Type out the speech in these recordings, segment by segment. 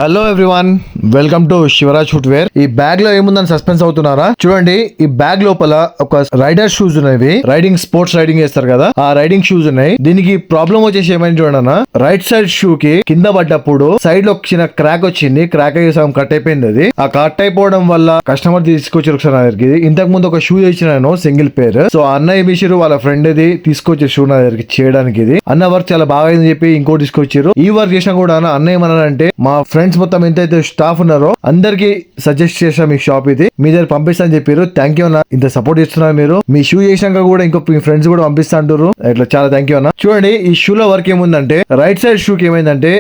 Hello everyone, welcome to Shivraj footwear. ఈ bag లో ఏముందని సస్పెన్స్ అవుతున్నారా? చూడండి, ఈ బ్యాగ్ లోపల ఒక రైడర్ షూస్ ఉన్నాయి. రైడింగ్ స్పోర్ట్స్ రైడింగ్ చేస్తారు కదా, ఆ రైడింగ్ షూస్ ఉన్నాయి. దీనికి ప్రాబ్లం వచ్చేసి ఏమైంది చూడన్నా, రైట్ సైడ్ షూ కి కింద పడ్డప్పుడు సైడ్ లో చిన్న క్రాక్ వచ్చింది. క్రాక్ అయ్యి సగం కట్ అయిపోయింది. అది ఆ కట్ అయిపోవడం వల్ల కస్టమర్ తీసుకొచ్చారు ఒకసారి నా దగ్గరికి. ఇంతకు ముందు ఒక షూ తెచ్చినాను సింగిల్ పేర్. సో అన్న ఏమిచ్చారు, వాళ్ళ ఫ్రెండ్ ది తీసుకొచ్చారు షూ నా దగ్గరికి చేయడానికి. ఇది అన్న వర్క్ చాలా బాగా అయిందని చెప్పి ఇంకోటి తీసుకొచ్చారు. ఈ వర్క్ చేసినా కూడా అన్న ఏమన్నారంటే, మా ఫ్రెండ్స్ మొత్తం ఎంతైతే స్టాఫ్ ఉన్నారో అందరికి సజెస్ట్ చేసా మీ షాప్ ఇది, మీ దగ్గర పంపిస్తా అని చెప్పారు. థ్యాంక్ యూ అన్న, ఇంత సపోర్ట్ చేస్తున్నారు మీరు. మీ షూ చేసినాక కూడా ఇంకో మీ ఫ్రెండ్స్ కూడా పంపిస్తా అంటారు. ఇట్లా చాలా థ్యాంక్ యూ అన్న. చూడండి, ఈ షూ లో వర్క్ ఏముందంటే, రైట్ సైడ్ షూ కి ఏమైందంటే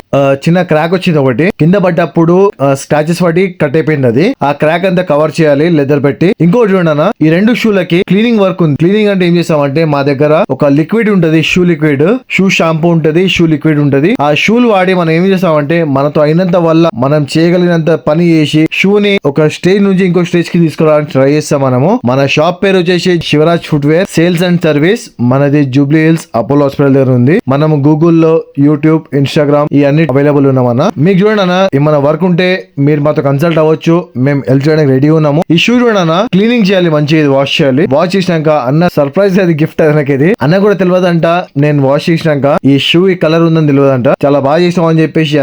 చిన్న క్రాక్ వచ్చింది. ఒకటి కింద పడ్డప్పుడు స్క్రాచెస్ పడి కట్ అయిపోయింది. అది ఆ క్రాక్ అంతా కవర్ చేయాలి లెదర్ పెట్టి. ఇంకోటి చూడండి అన్న, ఈ రెండు షూలకి క్లీనింగ్ వర్క్ ఉంది. క్లీనింగ్ అంటే ఏం చేస్తామంటే, మా దగ్గర ఒక లిక్విడ్ ఉంటది, షూ లిక్విడ్, షూ షాంపూ ఉంటది, షూ లిక్విడ్ ఉంటది. ఆ షూలు వాడి మనం ఏం చేస్తామంటే, మనతో అయినంత వల్ల మనం చేయగలిగినంత పని చేసి షూని ఒక స్టేజ్ నుంచి ఇంకో స్టేజ్ కి తీసుకురావడానికి ట్రై చేస్తాం. మన షాప్ పేరు వచ్చేసి Shivraj footwear sales and service. మనది జూబ్లీ హిల్స్ అపోలో హాస్పిటల్ దగ్గర ఉంది. మనం గూగుల్లో, యూట్యూబ్, ఇన్స్టాగ్రామ్ ఈ అన్ని అవైలబుల్ ఉన్నామన్న. మీకు చూడండి అన్న, ఏమైనా వర్క్ ఉంటే మీరు మాతో కన్సల్ట్ అవ్వచ్చు, మేము హెల్ప్ చేయడానికి రెడీ ఉన్నాము. ఈ షూ చూడండి అన్న, క్లీనింగ్ చేయాలి, మంచిగా వాష్ చేయాలి. వాష్ చేసినాక అన్న సర్ప్రైజ్, అది గిఫ్ట్ నాకు. ఇది అన్న కూడా తెలియదంట, నేను వాష్ చేసినాక ఈ షూ ఈ కలర్ ఉందని తెలియదంట. చాలా బాగా చేసినాం అని చెప్పేసి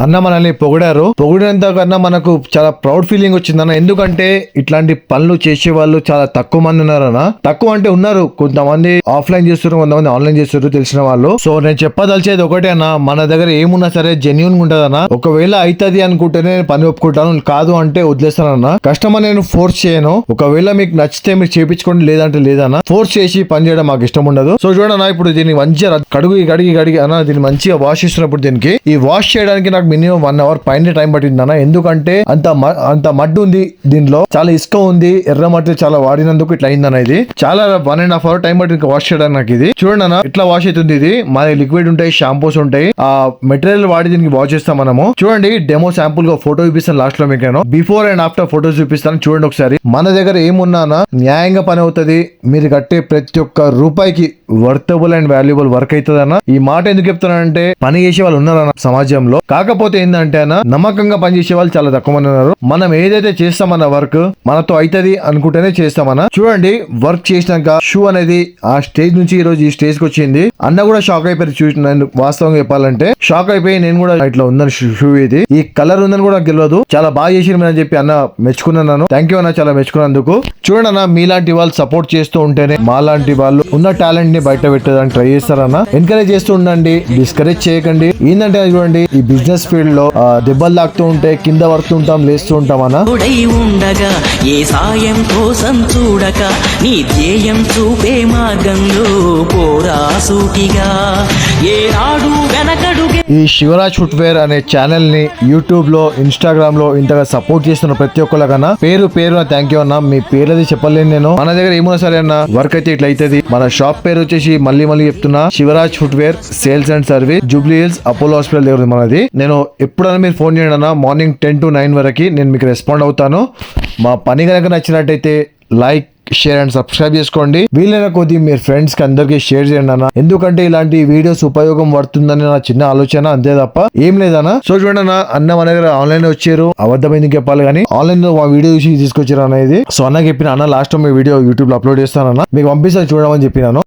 అన్న మనల్ని పొగిడారు. పొగిడినంత కన్నా మనకు చాలా ప్రౌడ్ ఫీలింగ్ వచ్చిందన్న. ఎందుకంటే ఇట్లాంటి పనులు చేసే వాళ్ళు చాలా తక్కువ మంది ఉన్నారన్న. తక్కువ అంటే ఉన్నారు, కొంతమంది ఆఫ్లైన్ చేస్తారు, కొంతమంది ఆన్లైన్ చేస్తారు తెలిసిన వాళ్ళు. సో నేను చెప్పదలిచేది ఒకటే అన్న, మన దగ్గర ఏమున్నా సరే జెన్యూన్ ఉంటదన్న. ఒకవేళ అవుతుంది అనుకుంటేనే పని ఒప్పుకుంటాను, కాదు అంటే వదిలేస్తానన్న. కస్టమర్ నేను ఫోర్స్ చేయను. ఒకవేళ మీకు నచ్చితే మీరు చేపించుకోండి, లేదంటే లేదన్న. ఫోర్స్ చేసి పని చేయడం మాకు ఇష్టం ఉండదు. సో చూడన్నా, ఇప్పుడు దీన్ని మంచిగా కడిగి అన్న, దీన్ని మంచిగా వాష్ చేస్తున్నప్పుడు దీనికి ఈ వాష్ చేయడానికి నాకు మినిమం 1 hour పైన టైం పట్టింది అన్న. ఎందుకంటే అంత మడ్డు ఉంది దీనిలో, చాలా ఇసుక ఉంది, ఎర్ర మట్టి చాలా వాడినందుకు ఇట్లా అయిందన్న. ఇది చాలా 1.5 hour టైం పట్టింది వాష్ చేయడానికి నాకు. ఇది చూడండి అన్న, ఇట్లా వాష్ అవుతుంది. ఇది మా లిక్విడ్ ఉంటాయి, షాంపూస్ ఉంటాయి, ఆ మెటీరియల్ వాడి దీనికి వాష్ చేస్తాం మనము. చూడండి, డెమో శాంపుల్ గా ఫోటో చూపిస్తాను లాస్ట్ లో. మీకు బిఫోర్ అండ్ ఆఫ్టర్ ఫోటోస్ చూపిస్తాను, చూడండి ఒకసారి. మన దగ్గర ఏమున్నా న్యాయంగా పని అవుతుంది. మీరు కట్టే ప్రతి ఒక్క రూపాయికి వర్తబుల్ అండ్ వాల్యుబుల్ వర్క్ అవుతుంది అన్న. ఈ మాట ఎందుకు చెప్తానంటే, పని చేసే వాళ్ళు ఉన్నారన్న సమాజంలో. కాకపోతే ఏంటంటే అన్న, నమ్మకంగా పని చేసే వాళ్ళు చాలా తక్కువ మంది ఉన్నారు. మనం ఏదైతే చేస్తామన్న వర్క్ మనతో అవుతుంది అనుకుంటేనే చేస్తామన్న. చూడండి, వర్క్ చేసినాక షూ అనేది ఆ స్టేజ్ నుంచి ఈ రోజు ఈ స్టేజ్ కి వచ్చింది. అన్న కూడా షాక్ అయిపోయి చూసిన, వాస్తవంగా చెప్పాలంటే షాక్ అయిపోయి నేను కూడా ఇట్లా ఉందని షూ ఇది, ఈ కలర్ ఉందని కూడా నాకు తెలియదు. చాలా బాగా చేసిరు అని చెప్పి అన్న మెచ్చుకున్నాను. థ్యాంక్ యూ అన్న, చాలా మెచ్చుకున్నందుకు. చూడండి అన్న, మీలాంటి వాళ్ళు సపోర్ట్ చేస్తూ ఉంటేనే మాలాంటి వాళ్ళు ఉన్న టాలెంట్ ని బయట పెట్టడానికి ట్రై చేస్తారన్న. ఎంకరేజ్ చేస్తూ ఉండండి, డిస్కరేజ్ చేయకండి. ఏంటంటే చూడండి, ఈ బిజినెస్ ఫీల్డ్ లో దెబ్బలు తాకుతూ ఉంటే కింద పడుతుంటాం, లేస్తూ ఉంటాం అన్న. ఉండగా ఏ సాయం కోసం చూడక నీ ధ్యేయం చూపే మార్గంలో పోరా సూటిగా ఏ నాడు వెనకడుగే. ఈ శివరాజ్ ఫుట్వేర్ అనే ఛానల్ ని యూట్యూబ్ లో, ఇన్స్టాగ్రామ్ లో ఇంతగా సపోర్ట్ చేస్తున్న ప్రతి ఒక్కరికన్నా పేరున థ్యాంక్ యూ అన్న. మీ పేరుది చెప్పలేను నేను. మన దగ్గర ఏమున్నా సరే అన్న, వర్క్ అయితే ఇట్లా అవుతుంది. మన షాప్ పేరు వచ్చేసి మళ్ళీ చెప్తున్నా, Shivraj footwear sales and service, Jubilee Hills Apollo hospital దగ్గర మనది. నేను ఎప్పుడైనా మీరు ఫోన్ చేయండి అన్న, మార్నింగ్ 10 to 9 వరకు నేను మీకు రెస్పాండ్ అవుతాను. మా పని కనుక నచ్చినట్టయితే లైక్, షేర్ అండ్ సబ్స్క్రైబ్ చేసుకోండి. వీలైన కొద్ది మీరు ఫ్రెండ్స్ కి అందరికి షేర్ చేయండి అన్న. ఎందుకంటే ఇలాంటి వీడియోస్ ఉపయోగం పడుతుందని నా చిన్న ఆలోచన, అంతే తప్ప ఏం లేదన్న. సో చూడండి అన్న మన దగ్గర ఆన్లైన్ వచ్చారు, అబద్ధమైంది చెప్పాలి కానీ ఆన్లైన్ లో మా వీడియో చూసి తీసుకొచ్చారు అనేది. సో అన్న చెప్పిన, అన్న లాస్ట్ మీ వీడియో యూట్యూబ్ లో అప్లోడ్ చేస్తానన్న, మీకు పంపిస్తాను చూడమని చెప్పినాను.